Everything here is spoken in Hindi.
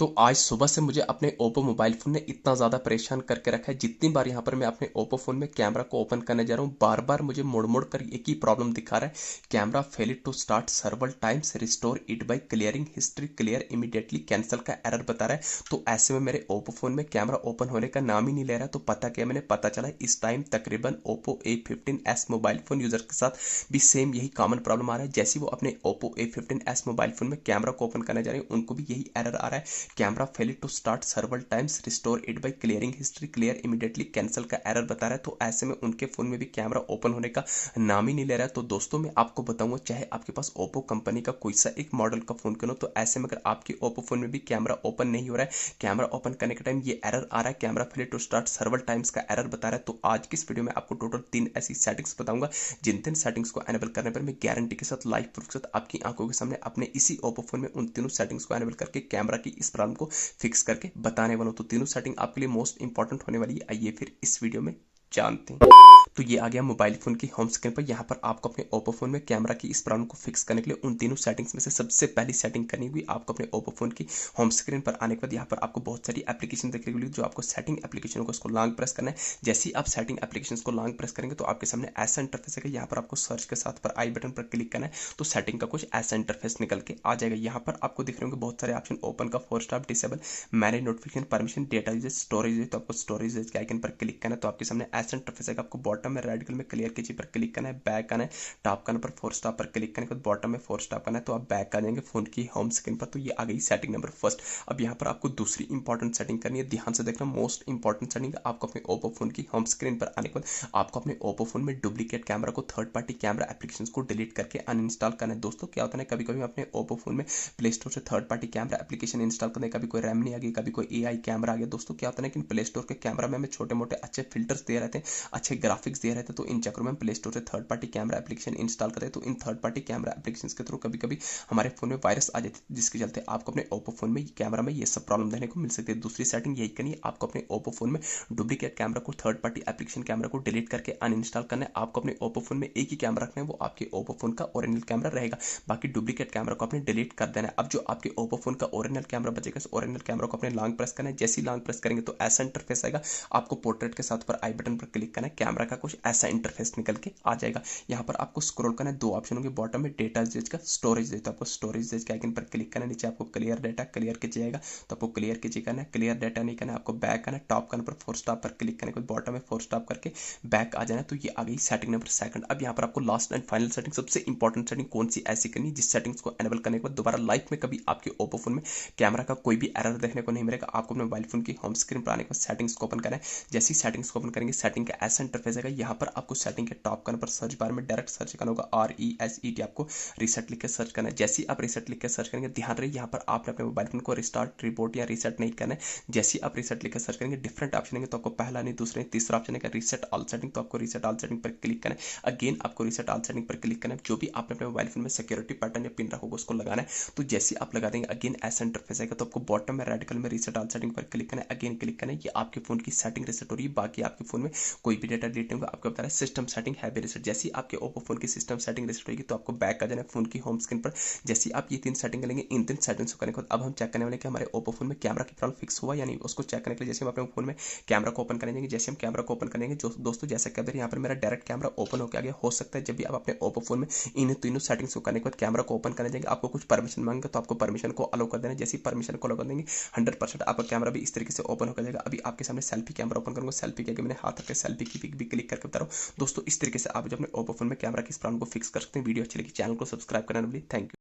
तो आज सुबह से मुझे अपने ओप्पो मोबाइल फ़ोन ने इतना ज़्यादा परेशान करके रखा है। जितनी बार यहाँ पर मैं अपने ओप्पो फ़ोन में कैमरा को ओपन करने जा रहा हूँ, बार बार मुझे मुड़ मुड़ कर एक ही प्रॉब्लम दिखा रहा है, camera fail to start several times, restore it by clearing history, clear immediately, cancel का एरर बता रहा है। तो ऐसे में मेरे ओप्पो फ़ोन में कैमरा ओपन होने का नाम ही नहीं ले रहा। तो पता क्या, मैंने पता चला इस टाइम तकरीबन Oppo A15s mobile phone user के साथ भी सेम यही कॉमन प्रॉब्लम आ रहा है। जैसे ही वो अपने ओप्पो A15s मोबाइल फ़ोन में कैमरा को ओपन करने जा रहे हैं, उनको भी यही एरर आ रहा है, camera fail to start several times, restore it by clearing history, clear immediately, cancel का एरर बता रहा है। तो ऐसे में उनके फोन में भी कैमरा ओपन होने का नाम ही नहीं ले रहा है। तो दोस्तों मैं आपको बताऊंगा, चाहे आपके पास ओप्पो कंपनी का कोई सा एक मॉडल का फोन क्यों हो, तो ऐसे में अगर आपके ओप्पो फोन में भी कैमरा ओपन नहीं हो रहा है, कैमरा ओपन करने के टाइम ये एरर आ रहा है, camera fail to start several times का एरर बता रहा है, तो आज की इस वीडियो में आपको टोटल 3 ऐसी सेटिंग्स बताऊंगा, जिन 3 सेटिंग्स को एनेबल करने पर मैं गारंटी के साथ, लाइव प्रूफ के साथ आपकी आंखों के सामने अपने इसी ओप्पो फोन में उन तीनों सेटिंग्स को एनेबल करके कैमरा की इस प्रॉब्लम को फिक्स करके बताने वाला हूं। तो तीनों सेटिंग आपके लिए मोस्ट इंपॉर्टेंट होने वाली है। आइए फिर इस वीडियो में जानते हैं। तो ये आ गया मोबाइल फोन की होम स्क्रीन पर। यहाँ पर आपको अपने ओप्पो फोन में कैमरा की इस प्रॉब्लम को फिक्स करने के लिए उन तीनों सेटिंग्स में से सबसे पहली सेटिंग करनी होगी। आपको अपने ओप्पो फोन की होम स्क्रीन पर आने के बाद यहाँ पर आपको बहुत सारी एप्लीकेशन देखने को मिलेगी, जो आपको सेटिंग एप्लीकेशन को उसको लॉन्ग प्रेस करना है। जैसे ही आप सेटिंग एप्लीकेशन को लॉन्ग प्रेस करेंगे तो आपके सामने ऐसा इंटरफेस है, यहाँ पर आपको सर्च के साथ पर आई बटन पर क्लिक करना है, तो सेटिंग का कुछ ऐसा इंटरफेस निकल के आ जाएगा। यहाँ पर आपको दिख रहे होंगे बहुत सारे ऑप्शन, ओपन का, force stop, disable, manage notification, permission, data usage, storage, तो आपको स्टोरेज के आइकन पर क्लिक करना है। तो आपके सामने ऐसा इंटरफेस है, आपको बॉटम में रेड कलर में क्लियर कीजिए पर क्लिक करना है, बैक आना है, टॉप करने पर फोर स्टॉप पर क्लिक करने के बाद बॉटम में फोर स्टॉप करना है, तो आप बैक आ जाएंगे फोन की होम स्क्रीन पर। तो ये आ गई सेटिंग नंबर फर्स्ट। अब यहाँ पर आपको दूसरी इंपॉर्टेंट सेटिंग करनी है, ध्यान से देखना, मोस्ट इंपॉर्टेंट सेटिंग। आपको अपने ओप्पो फोन की होम स्क्रीन पर आने के बाद आपको अपने ओप्पो फोन में डुप्लीकेट कैमरा को, थर्ड पार्टी कैमरा एप्लीकेशन को डिलीट करके अनइंस्टॉल करना है। दोस्तों क्या होता है, कभी कभी अपने ओप्पो फोन में प्ले स्टोर से third party camera application install करने, कभी कोई रैम नहीं आ गई, कभी कोई एआई कैमरा आ गया। दोस्तों क्या होता है कि प्ले स्टोर के कैमरा में हमें छोटे मोटे अच्छे फिल्टर्स दे रहते हैं, अच्छे ग्राफिक्स दे रहते हैं, तो इन चक्करों में प्ले स्टोर से third party camera application install करते हैं। तो in third party camera application के थ्रू कभी कभी हमारे फोन में वायरस आ जाते हैं, जिसके चलते आपको अपने ओप्पो फोन में कैमरा में ये सब प्रॉब्लम देखने को मिल सकती है। दूसरी सेटिंग यही करनी है, आपको अपने ओप्पो फोन में डुप्लीकेट कैमरा को, थर्ड पार्टी एप्लीकेशन कैमरा को डिलीट करके अनइंस्टॉल करना है। आपको अपने ओप्पो फोन में एक ही कैमरा रखना है, वो आपके ओप्पो फोन का ओरिजिनल कैमरा रहेगा, बाकी डुप्लीकेट कैमरा को आपने डिलीट कर देना है। अब जो आपके ओप्पो फोन का ओरिजिनल कैमरा बचेगा, इस ओरिजिनल कैमरा को अपने लॉन्ग प्रेस करना है। जैसे ही लॉन्ग प्रेस करेंगे तो ऐसा इंटरफेस आएगा, आपको पोर्ट्रेट के साथ पर आई बटन पर क्लिक करना है, कैमरा का कुछ ऐसा इंटरफेस निकल के आ जाएगा। यहाँ पर आपको स्क्रॉल करना है, दो ऑप्शन होंगे बॉटम में, डेटा यूजेज का, स्टोरेज यूजेज, तो आपको स्टोरेज यूजेज के आइकन पर क्लिक करना है। नीचे आपको क्लियर डेटा, क्लियर कीजिए जाएगा, तो आपको क्लियर कीजिए करना है। क्लियर डेटा नहीं करना है, आपको बैक करना है, टॉप करने पर फोर स्टॉप पर क्लिक करने के बाद बॉटम में फोर स्टॉप करके बैक आ जाना है। तो ये आ गई सेटिंग नंबर सेकंड। अब यहाँ पर आपको लास्ट एंड फाइनल सेटिंग, सबसे इंपॉर्टेंट सेटिंग कौन सी ऐसी करनी है जिस सेटिंग्स को एनेबल करने के बाद दोबारा लाइफ में कभी आपके ओप्पो फोन में कैमरा का कोई भी एरर देखने को नहीं मिलेगा। आपको अपने मोबाइल फोन की होम स्क्रीन पर आने के बाद सेटिंग्स को ओपन करना है। जैसी सेटिंग्स को ओपन करेंगे, सेटिंग का ऐसा इंटरफेस आएगा, यहाँ पर आपको सेटिंग के टॉप करने पर सर्च बार में डायरेक्ट सर्च करना होगा, RESET, आपको रीसेट लिख के सर्च करना है। जैसे ही आप रीसेट लिख के सर्च करेंगे, ध्यान रहे यहाँ पर आपने अपने मोबाइल फोन को रिस्टार्ट, रिपोर्ट या रीसेट नहीं करना है। जैसे ही आप रीसेट लिख के सर्च करेंगे, डिफरेंट ऑप्शन है, तो आपको पहला नहीं, दूसरा नहीं, तीसरा ऑप्शन है रीसेट ऑल सेटिंग, तो आपको रीसेट ऑल सेटिंग पर क्लिक करना है। अगेन आपको रीसेट ऑल सेटिंग पर क्लिक करना है। जो भी आपने अपने मोबाइल फोन में सिक्योरिटी पैटर्न या पिन रखा होगा उसको लगाना है। तो जैसे आप लगा देंगे, अगेन ऐसा इंटरफेस आएगा, तो आपको बॉटम में रेड कलर में रीसेट ऑल सेटिंग पर क्लिक करना है, अगेन क्लिक करना है। ये आपके फोन की सेटिंग रीसेट हो रही है, बाकी आपके फोन में कोई भी डेटा डिलीट नहीं होगा। आपको बता रहा है सिस्टम सेटिंग हैवी रीसेट। जैसे ही आपके ओप्पो फोन की सिस्टम सेटिंग रीसेट होगी, तो आपको बैक आ जाना है फोन की होम स्क्रीन पर। जैसे ही आप ये 3 सेटिंग करेंगे, इन 3 सेटिंग्स को करने के बाद अब हम चेक करने वाले कि हमारे ओप्पो फोन में कैमरा की प्रॉब्लम फिक्स हुआ या नहीं। उसको चेक करने के लिए जैसे हम अपने फोन में कैमरा को ओपन करेंगे, जैसे हम कैमरा को ओपन करेंगे, जो दोस्तों जैसे कि यहाँ पर मेरा डायरेक्ट कैमरा ओपन होकर आ गया। हो सकता है जब भी आप अपने ओप्पो फोन में इन तीनों सेटिंग्स को करने के बाद कैमरा को ओपन करने जाएंगे, आपको कुछ परमिशन मांगेगा, तो आपको परमिशन को अलो कर देना। जैसे ही परमिशन को अलो कर देंगे, 100% आपका कैमरा भी इस तरीके से ओपन होकर जाएगा। अभी आपके सामने सेल्फी कैमरा ओपन करूंगा, सेल्फी के आगे मैंने हाथ रख के सेल्फी की पिक भी क्लिक करके बता रहा हूँ। दोस्तों इस तरीके से आप जो अपने ओप्पो फोन में कैमरा की इस प्रॉब्लम को फिक्स कर सकते हैं। वीडियो अच्छी लगी, चैनल को सब्सक्राइब करना ना भूलिए। Thank you.